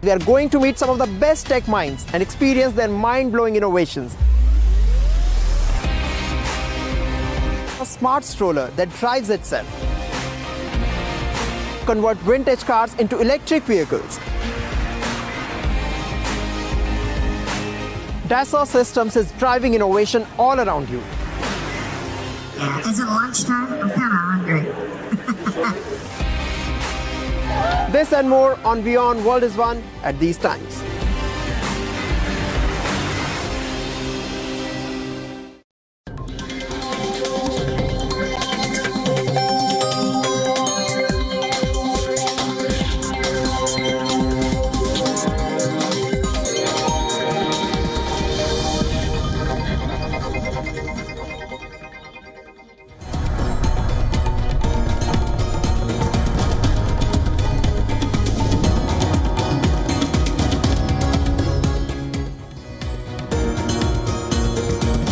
We are going to meet some of the best tech minds and experience their mind-blowing innovations. A smart stroller that drives itself. Convert vintage cars into electric vehicles. Dassault Systems is driving innovation all around you. Yeah, is it lunchtime? I'm kind of hungry. This and more on WION World is One at these times.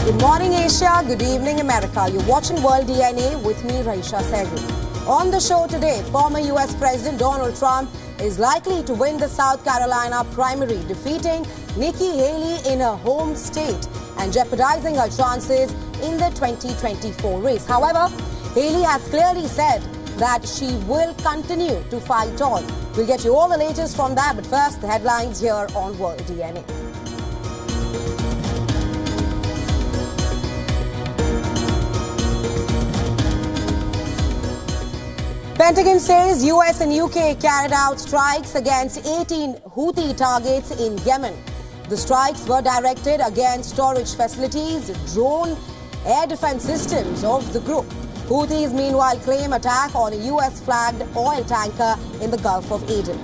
Good morning, Asia. Good evening, America. You're watching World DNA with me, Raisha Sehgal. On the show today, former U.S. President Donald Trump is likely to win the South Carolina primary, defeating Nikki Haley in her home state and jeopardizing her chances in the 2024 race. However, Haley has clearly said that she will continue to fight on. We'll get you all the latest from that, but first, the headlines here on World DNA. Pentagon says US and UK carried out strikes against 18 Houthi targets in Yemen. The strikes were directed against storage facilities, drone, air defense systems of the group. Houthis meanwhile claim attack on a US-flagged oil tanker in the Gulf of Aden.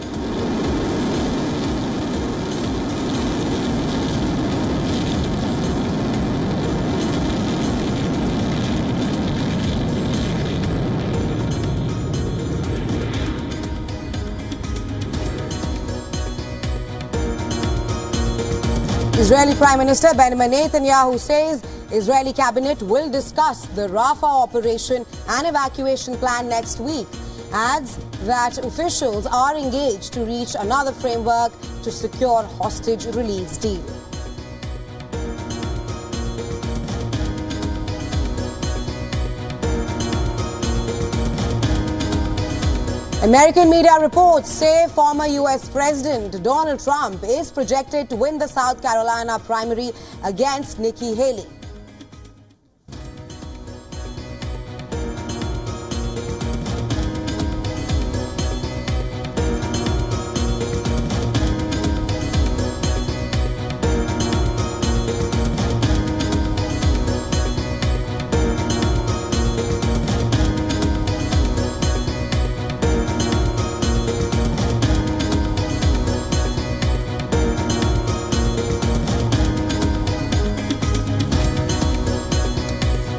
Israeli Prime Minister Benjamin Netanyahu says Israeli cabinet will discuss the Rafah operation and evacuation plan next week. Adds that officials are engaged to reach another framework to secure hostage release deal. American media reports say former U.S. President Donald Trump is projected to win the South Carolina primary against Nikki Haley.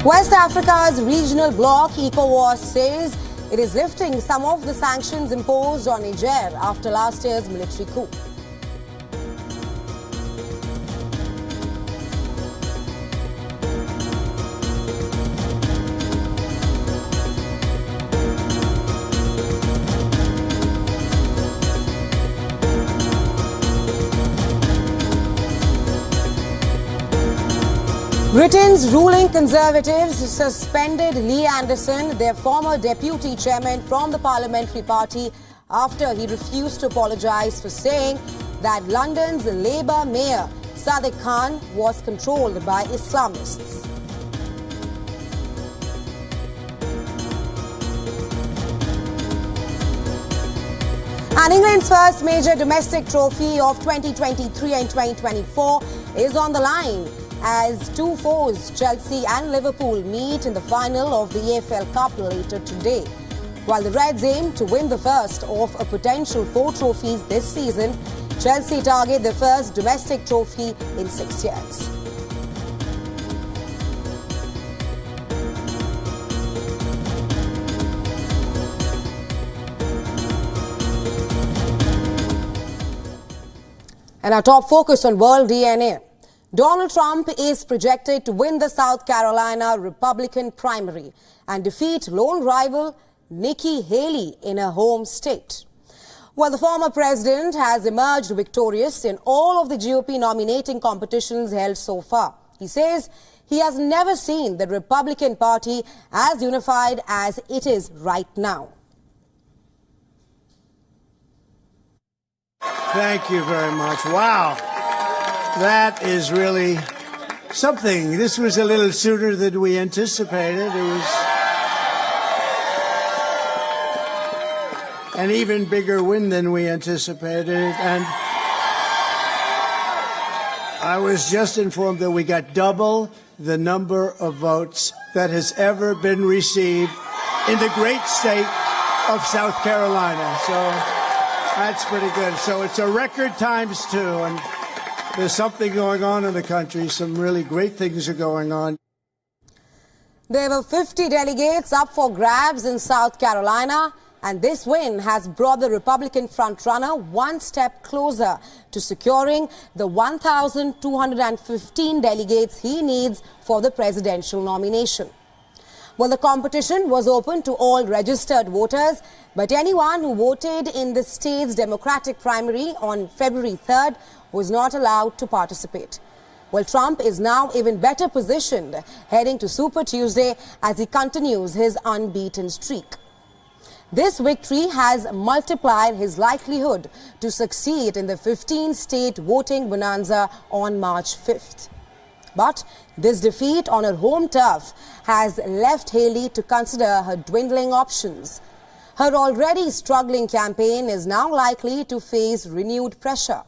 West Africa's regional bloc, ECOWAS, says it is lifting some of the sanctions imposed on Niger after last year's military coup. Britain's ruling Conservatives suspended Lee Anderson, their former deputy chairman, from the parliamentary party after he refused to apologise for saying that London's Labour mayor Sadiq Khan was controlled by Islamists. And England's first major domestic trophy of 2023 and 2024 is on the line as two foes, Chelsea and Liverpool, meet in the final of the EFL Cup later today. While the Reds aim to win the first of a potential 4 trophies this season, Chelsea target their first domestic trophy in 6 years. And our top focus on World DNA. Donald Trump is projected to win the South Carolina Republican primary and defeat lone rival Nikki Haley in her home state. Well, the former president has emerged victorious in all of the GOP nominating competitions held so far. He says he has never seen the Republican Party as unified as it is right now. Thank you very much. Wow. That is really something. This was a little sooner than we anticipated. It was an even bigger win than we anticipated. And I was just informed that we got double the number of votes that has ever been received in the great state of South Carolina. So that's pretty good. So it's a record times two. And there's something going on in the country. Some really great things are going on. There were 50 delegates up for grabs in South Carolina, and this win has brought the Republican frontrunner one step closer to securing the 1,215 delegates he needs for the presidential nomination. Well, the competition was open to all registered voters, but anyone who voted in the state's Democratic primary on February 3rd was not allowed to participate. Well, Trump is now even better positioned heading to Super Tuesday as he continues his unbeaten streak. This victory has multiplied his likelihood to succeed in the 15-state voting bonanza on March 5th. But this defeat on her home turf has left Haley to consider her dwindling options. Her already struggling campaign is now likely to face renewed pressure.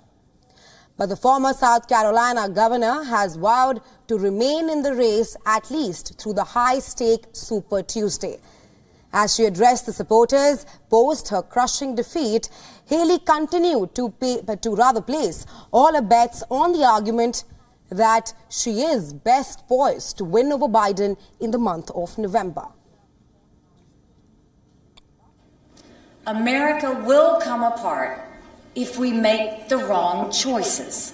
But the former South Carolina governor has vowed to remain in the race at least through the high-stake Super Tuesday. As she addressed the supporters post her crushing defeat, Haley continued to place all her bets on the argument that she is best poised to win over Biden in the month of November. America will come apart if we make the wrong choices.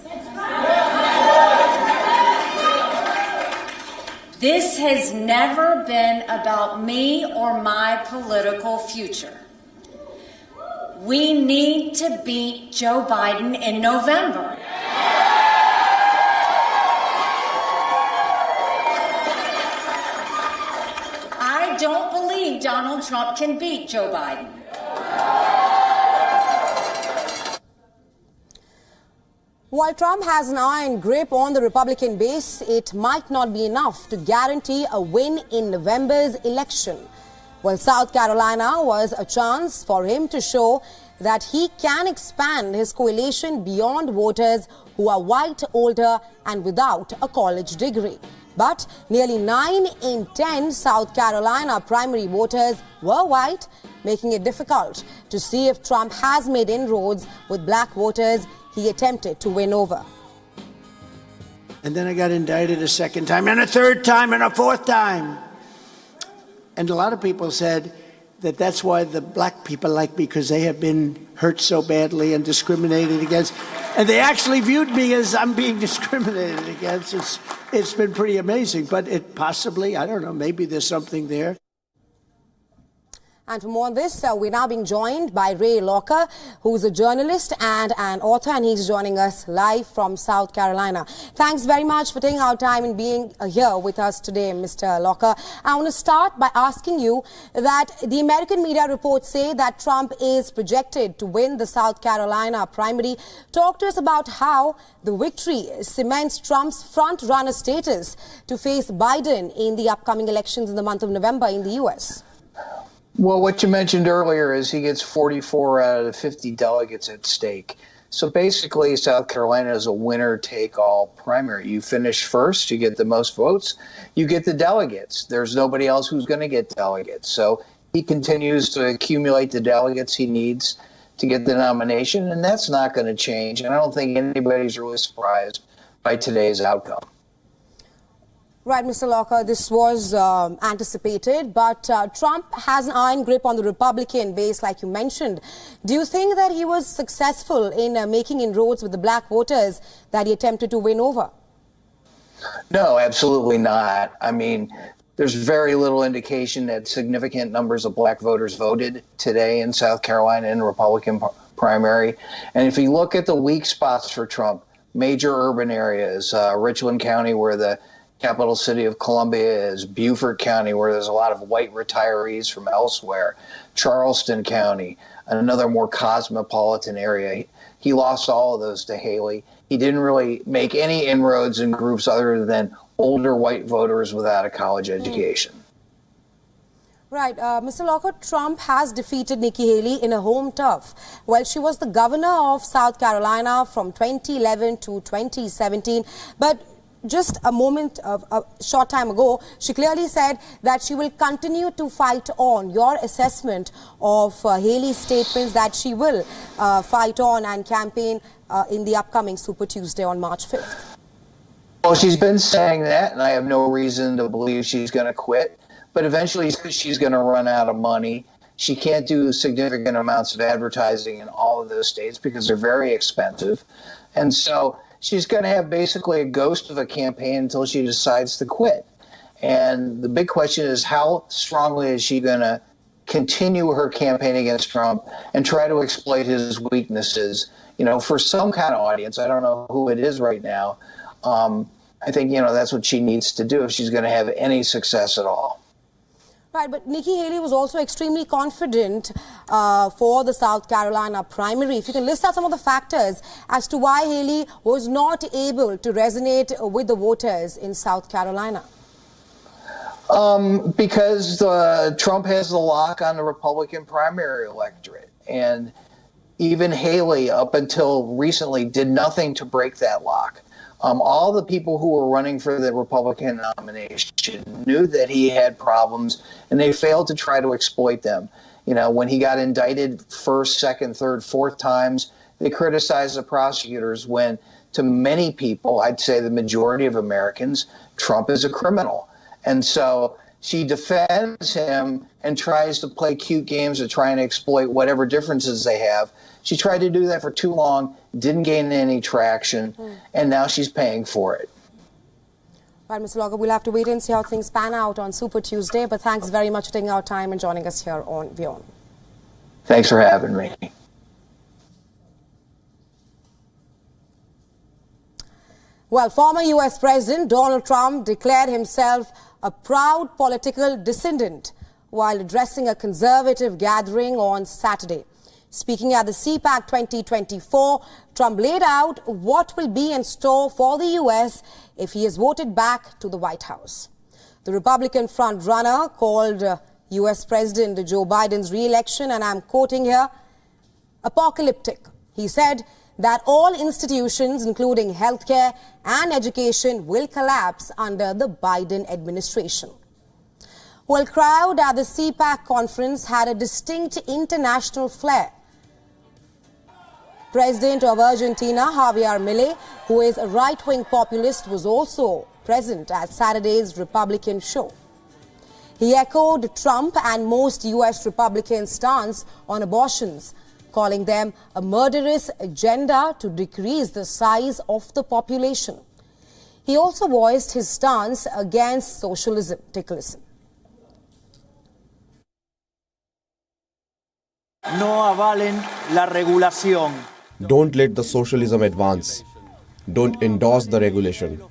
This has never been about me or my political future. We need to beat Joe Biden in November. I don't believe Donald Trump can beat Joe Biden. While Trump has an iron grip on the Republican base, it might not be enough to guarantee a win in November's election. Well, South Carolina was a chance for him to show that he can expand his coalition beyond voters who are white, older, and without a college degree. But nearly 9 in 10 South Carolina primary voters were white, making it difficult to see if Trump has made inroads with black voters he attempted to win over. And then I got indicted a second time, and a third time, and a fourth time. And a lot of people said that that's why the black people like me, because they have been hurt so badly and discriminated against. And they actually viewed me as I'm being discriminated against. It's been pretty amazing, but it possibly, I don't know, maybe there's something there. And for more on this, we're now being joined by Ray Locker, who's a journalist and an author, and he's joining us live from South Carolina. Thanks very much for taking our time and being here with us today, Mr. Locker. I want to start by asking you that the American media reports say that Trump is projected to win the South Carolina primary. Talk to us about how the victory cements Trump's front-runner status to face Biden in the upcoming elections in the month of November in the U.S. Well, what you mentioned earlier is he gets 44 out of the 50 delegates at stake. So basically, South Carolina is a winner-take-all primary. You finish first, you get the most votes, you get the delegates. There's nobody else who's going to get delegates. So he continues to accumulate the delegates he needs to get the nomination, and that's not going to change. And I don't think anybody's really surprised by today's outcome. Right, Mr. Locker, this was anticipated, but Trump has an iron grip on the Republican base, like you mentioned. Do you think that he was successful in making inroads with the black voters that he attempted to win over? No, absolutely not. I mean, there's very little indication that significant numbers of black voters voted today in South Carolina in Republican primary. And if you look at the weak spots for Trump, major urban areas, Richland County, where the capital city of Columbia is, Beaufort County, where there's a lot of white retirees from elsewhere, Charleston County, another more cosmopolitan area. He lost all of those to Haley. He didn't really make any inroads in groups other than older white voters without a college education. Right. Mr. Lockhart, Trump has defeated Nikki Haley in a home turf. Well, she was the governor of South Carolina from 2011 to 2017. But just a short time ago, she clearly said that she will continue to fight on. Your assessment of Haley's statements that she will fight on and campaign in the upcoming Super Tuesday on March 5th? Well, she's been saying that, and I have no reason to believe she's going to quit. But eventually she's going to run out of money. She can't do significant amounts of advertising in all of those states because they're very expensive. And so she's going to have basically a ghost of a campaign until she decides to quit. And the big question is, how strongly is she going to continue her campaign against Trump and try to exploit his weaknesses, for some kind of audience? I don't know who it is right now. I think, that's what she needs to do if she's going to have any success at all. Right, but Nikki Haley was also extremely confident for the South Carolina primary. If you can list out some of the factors as to why Haley was not able to resonate with the voters in South Carolina. Because Trump has the lock on the Republican primary electorate. And even Haley, up until recently, did nothing to break that lock. All the people who were running for the Republican nomination knew that he had problems, and they failed to try to exploit them. When he got indicted first, second, third, fourth times, they criticized the prosecutors when, to many people, I'd say the majority of Americans, Trump is a criminal. And so she defends him and tries to play cute games of trying to exploit whatever differences they have. She tried to do that for too long, didn't gain any traction, and now she's paying for it. Right, Mr. Lockhart, we'll have to wait and see how things pan out on Super Tuesday, but thanks very much for taking our time and joining us here on WION. Thanks for having me. Well, former U.S. President Donald Trump declared himself a proud political dissident while addressing a conservative gathering on Saturday. Speaking at the CPAC 2024, Trump laid out what will be in store for the U.S. if he is voted back to the White House. The Republican frontrunner called U.S. President Joe Biden's re-election, and I'm quoting here, apocalyptic. He said that all institutions, including healthcare and education, will collapse under the Biden administration. Well, crowd at the CPAC conference had a distinct international flair. President of Argentina, Javier Milei, who is a right-wing populist, was also present at Saturday's Republican show. He echoed Trump and most U.S. Republicans' stance on abortions, calling them a murderous agenda to decrease the size of the population. He also voiced his stance against socialism. Take a listen. No avalen la regulación. Don't let the socialism advance. Don't endorse the regulation.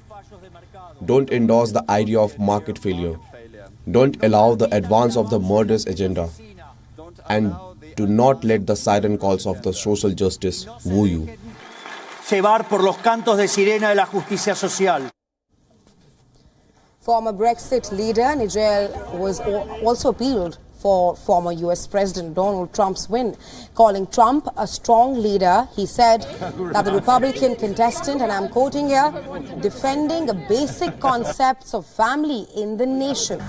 Don't endorse the idea of market failure. Don't allow the advance of the murderous agenda. And do not let the siren calls of the social justice woo you. Llevar por los cantos de sirena de la justicia social. Former Brexit leader Nigel was also appealed for former U.S. President Donald Trump's win, calling Trump a strong leader. He said that the Republican contestant, and I'm quoting here, defending the basic concepts of family in the nation.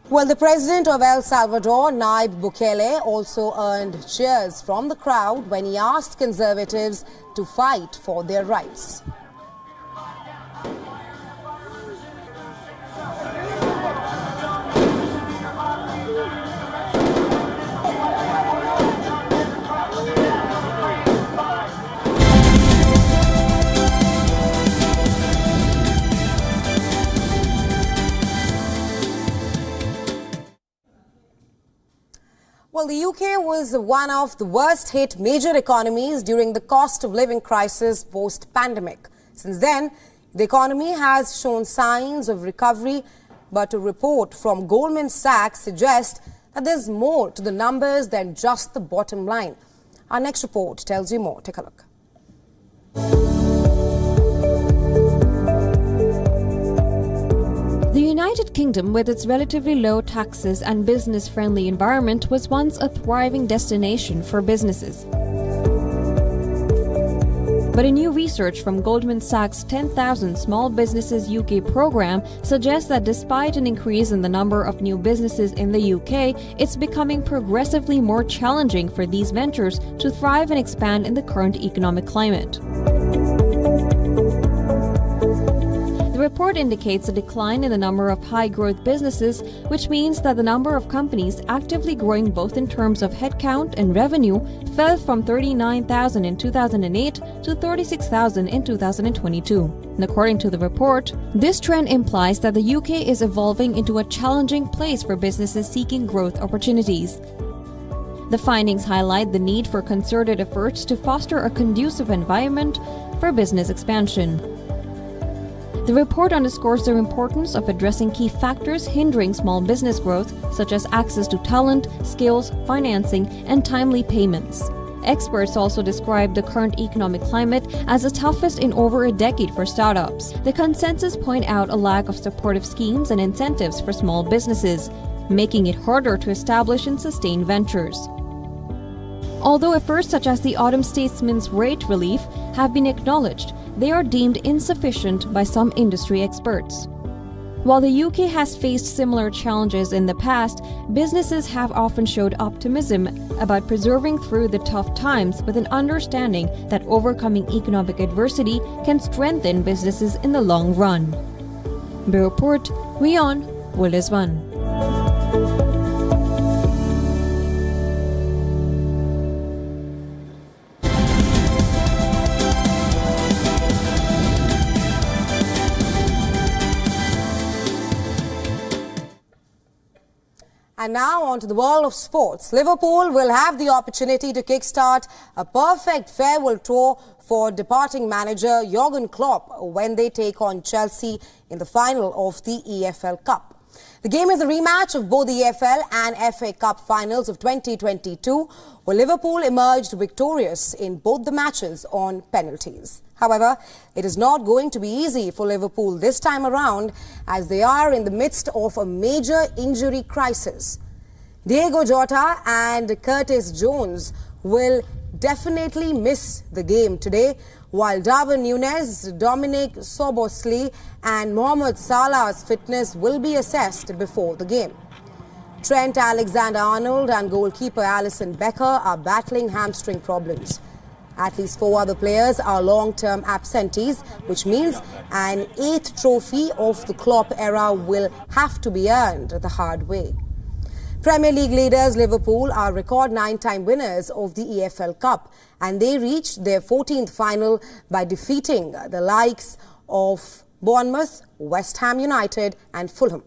Well, the president of El Salvador, Nayib Bukele, also earned cheers from the crowd when he asked conservatives to fight for their rights. Well, Well, the UK was one of the worst hit major economies during the cost of living crisis post-pandemic. Since then, the economy has shown signs of recovery, but a report from Goldman Sachs suggests that there's more to the numbers than just the bottom line. Our next report tells you more. Take a look. The United Kingdom, with its relatively low taxes and business-friendly environment, was once a thriving destination for businesses. But a new research from Goldman Sachs' 10,000 Small Businesses UK program suggests that despite an increase in the number of new businesses in the UK, it's becoming progressively more challenging for these ventures to thrive and expand in the current economic climate. The report indicates a decline in the number of high-growth businesses, which means that the number of companies actively growing both in terms of headcount and revenue fell from 39,000 in 2008 to 36,000 in 2022. And according to the report, this trend implies that the UK is evolving into a challenging place for businesses seeking growth opportunities. The findings highlight the need for concerted efforts to foster a conducive environment for business expansion. The report underscores the importance of addressing key factors hindering small business growth, such as access to talent, skills, financing, and timely payments. Experts also describe the current economic climate as the toughest in over a decade for startups. The consensus point out a lack of supportive schemes and incentives for small businesses, making it harder to establish and sustain ventures. Although efforts such as the Autumn Statesman's rate relief have been acknowledged, they are deemed insufficient by some industry experts. While the UK has faced similar challenges in the past, businesses have often showed optimism about persevering through the tough times with an understanding that overcoming economic adversity can strengthen businesses in the long run. Bureau Report, WION, World is One. And now on to the world of sports. Liverpool will have the opportunity to kickstart a perfect farewell tour for departing manager Jurgen Klopp when they take on Chelsea in the final of the EFL Cup. The game is a rematch of both the EFL and FA Cup finals of 2022, where Liverpool emerged victorious in both the matches on penalties. However, it is not going to be easy for Liverpool this time around, as they are in the midst of a major injury crisis. Diego Jota and Curtis Jones will definitely miss the game today, while Darwin Núñez, Dominic Szoboszlai and Mohamed Salah's fitness will be assessed before the game. Trent Alexander-Arnold and goalkeeper Alisson Becker are battling hamstring problems. At least 4 other players are long-term absentees, which means an 8th trophy of the Klopp era will have to be earned the hard way. Premier League leaders Liverpool are record 9-time winners of the EFL Cup, and they reached their 14th final by defeating the likes of Bournemouth, West Ham United and Fulham.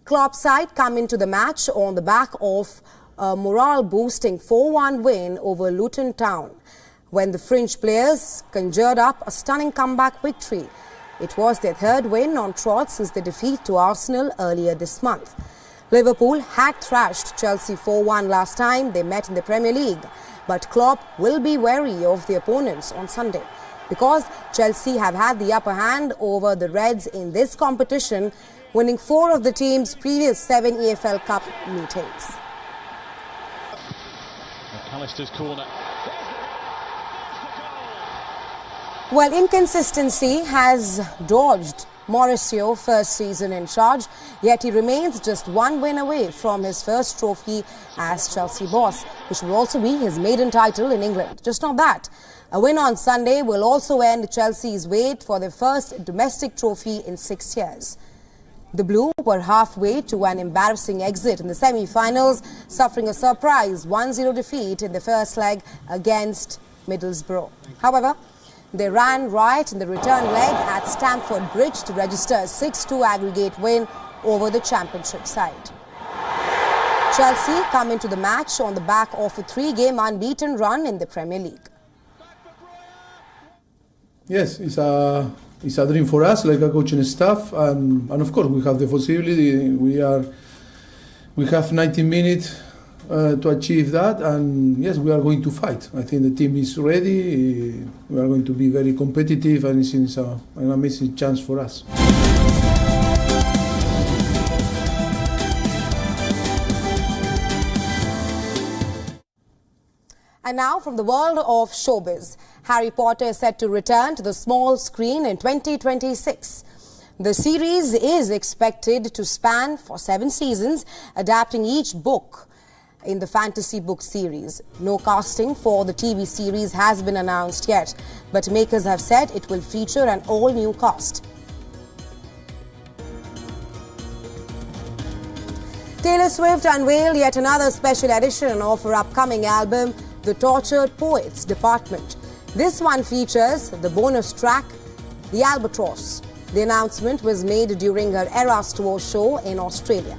Klopp's side come into the match on the back of a morale-boosting 4-1 win over Luton Town, when the French players conjured up a stunning comeback victory. It was their 3rd win on trot since the defeat to Arsenal earlier this month. Liverpool had thrashed Chelsea 4-1 last time they met in the Premier League, but Klopp will be wary of the opponents on Sunday, because Chelsea have had the upper hand over the Reds in this competition, winning 4 of the team's previous 7 EFL Cup meetings. McAllister's corner. Well, inconsistency has dogged Mauricio's first season in charge, yet he remains just 1 win away from his first trophy as Chelsea boss, which will also be his maiden title in England. Just not that. A win on Sunday will also end Chelsea's wait for their first domestic trophy in 6 years. The Blue were halfway to an embarrassing exit in the semi-finals, suffering a surprise 1-0 defeat in the first leg against Middlesbrough. However, they ran right in the return leg at Stamford Bridge to register a 6-2 aggregate win over the championship side. Chelsea come into the match on the back of a 3-game unbeaten run in the Premier League. Yes, it's a dream for us, like a coaching staff, and of course we have the possibility. We have 90 minutes to achieve that, and yes, we are going to fight. I think the team is ready. We are going to be very competitive, and it's an amazing chance for us. And now from the world of showbiz, Harry Potter is set to return to the small screen in 2026. The series is expected to span for 7 seasons, adapting each book in the fantasy book series. No casting for the TV series has been announced yet, but makers have said it will feature an all-new cast. Taylor Swift unveiled yet another special edition of her upcoming album, The Tortured Poets Department. This one features the bonus track, The Albatross. The announcement was made during her Eras Tour show in Australia.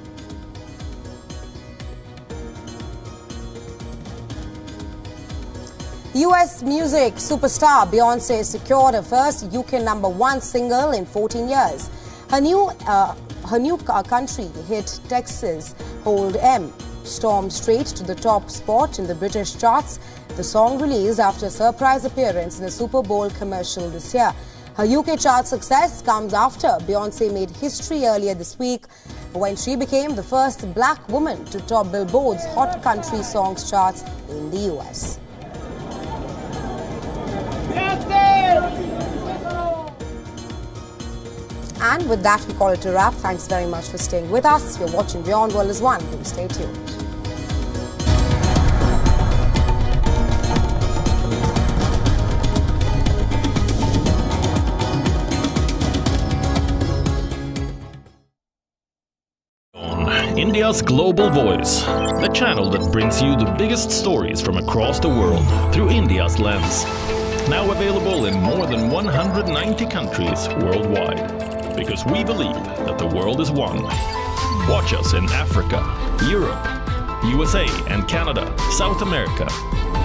US music superstar Beyoncé secured her first UK #1 single in 14 years. Her new country hit Texas Hold'em stormed straight to the top spot in the British charts. The song released after a surprise appearance in a Super Bowl commercial this year. Her UK chart success comes after Beyoncé made history earlier this week when she became the first black woman to top Billboard's Hot Country Songs charts in the US. And with that, we call it a wrap. Thanks very much for staying with us. You're watching Beyond World is One. Please stay tuned. India's Global Voice, the channel that brings you the biggest stories from across the world through India's lens. Now available in more than 190 countries worldwide. Because we believe that the world is one. Watch us in Africa, Europe, USA and Canada, South America,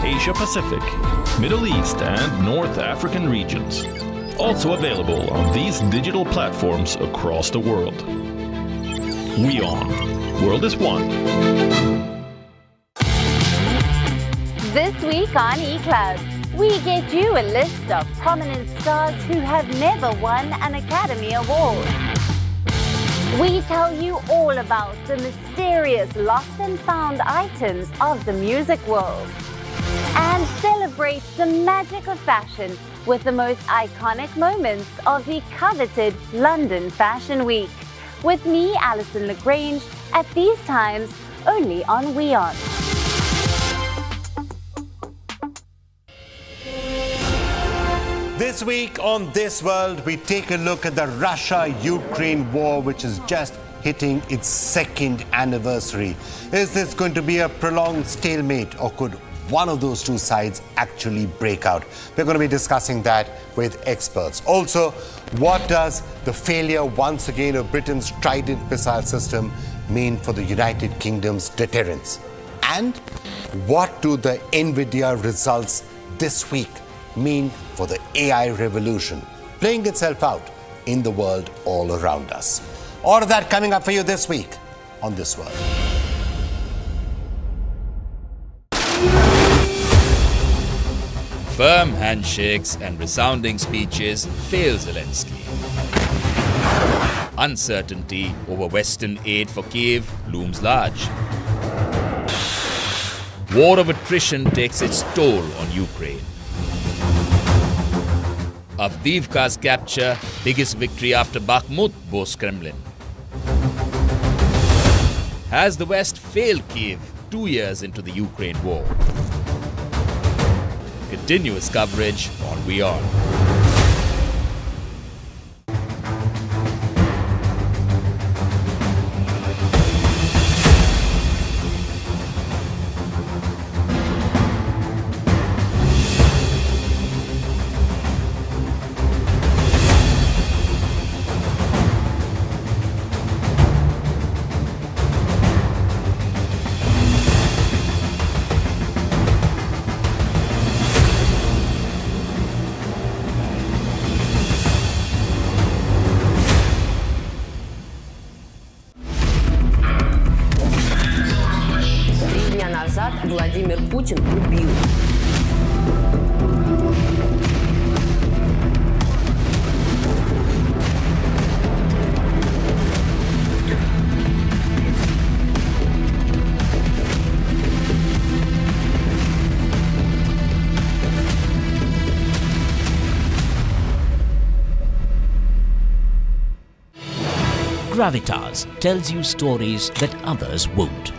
Asia Pacific, Middle East and North African regions. Also available on these digital platforms across the world. WION. World is One. This week on eCloud, we get you a list of prominent stars who have never won an Academy Award. We tell you all about the mysterious lost and found items of the music world. And celebrate the magic of fashion with the most iconic moments of the coveted London Fashion Week. With me, Alison Lagrange, at these times, only on WION. This week on This World, we take a look at the Russia-Ukraine war, which is just hitting its 2nd anniversary. Is this going to be a prolonged stalemate, or could one of those two sides actually break out? We're going to be discussing that with experts. Also, what does the failure once again of Britain's Trident missile system mean for the United Kingdom's deterrence? And what do the NVIDIA results this week mean for the AI revolution playing itself out in the world all around us? All of that coming up for you this week on This World. Firm handshakes and resounding speeches fail Zelensky. Uncertainty over Western aid for Kiev looms large. War of attrition takes its toll on Ukraine. Avdiivka's capture, biggest victory after Bakhmut, boasts Kremlin. Has the West failed Kiev 2 years into the Ukraine war? Continuous coverage on WION. Владимир Путин убил. Gravitas tells you stories that others won't.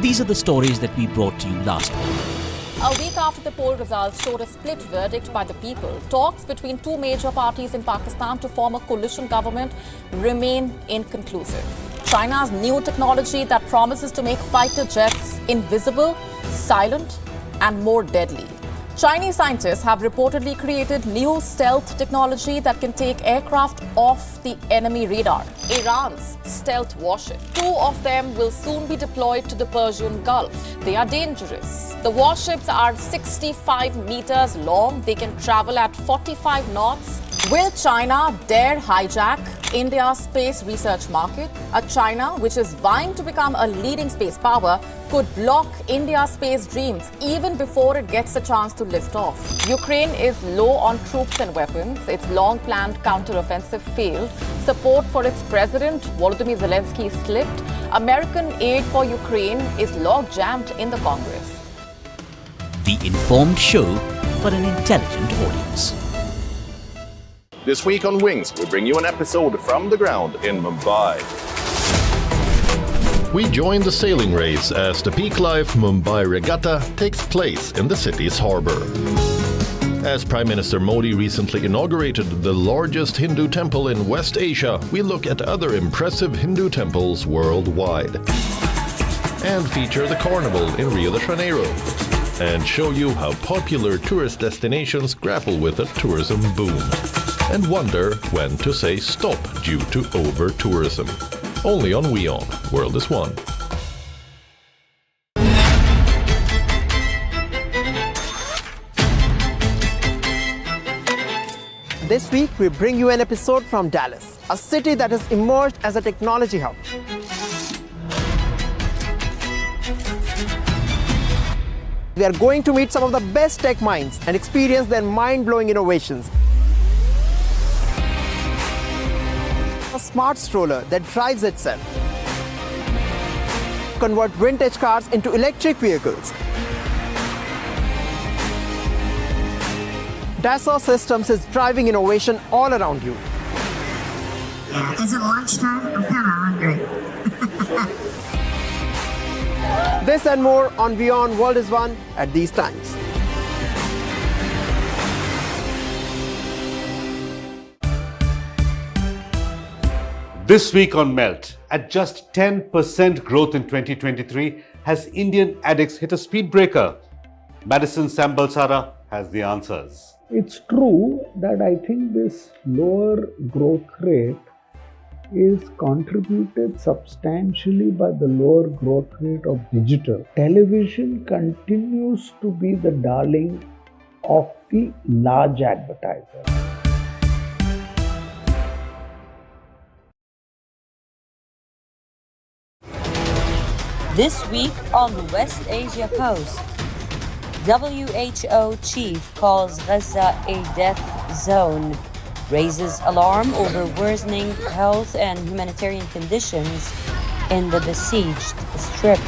These are the stories that we brought to you last week. A week after the poll results showed a split verdict by the people, talks between two major parties in Pakistan to form a coalition government remain inconclusive. China's new technology that promises to make fighter jets invisible, silent, and more deadly. Chinese scientists have reportedly created new stealth technology that can take aircraft off the enemy radar. Iran's stealth warship. Two of them will soon be deployed to the Persian Gulf. They are dangerous. The warships are 65 meters long. They can travel at 45 knots. Will China dare hijack India's space research market? A China which is vying to become a leading space power could block India's space dreams even before it gets a chance to lift off. Ukraine is low on troops and weapons. Its long-planned counter-offensive failed. Support for its president, Volodymyr Zelensky, slipped. American aid for Ukraine is log-jammed in the Congress. The informed show for an intelligent audience. This week on Wings, we bring you an episode from the ground in Mumbai. We join the sailing race as the Peak Life Mumbai Regatta takes place in the city's harbour. As Prime Minister Modi recently inaugurated the largest Hindu temple in West Asia, we look at other impressive Hindu temples worldwide. And feature the carnival in Rio de Janeiro. And show you how popular tourist destinations grapple with a tourism boom. And wonder when to say stop due to over-tourism. Only on WION, World is One. This week, we bring you an episode from Dallas, a city that has emerged as a technology hub. We are going to meet some of the best tech minds and experience their mind-blowing innovations. A smart stroller that drives itself. Convert vintage cars into electric vehicles. Dassault Systems is driving innovation all around you. Yeah, is it lunchtime? I'm kind of hungry. This and more on WION World is One at these times. This week on Melt, at just 10% growth in 2023, has Indian addicts hit a speed breaker? Madison Sambalsara has the answers. It's true that I think this lower growth rate is contributed substantially by the lower growth rate of digital. Television continues to be the darling of the large advertisers. This week on the West Asia Post, WHO chief calls Gaza a death zone, raises alarm over worsening health and humanitarian conditions in the besieged Strip.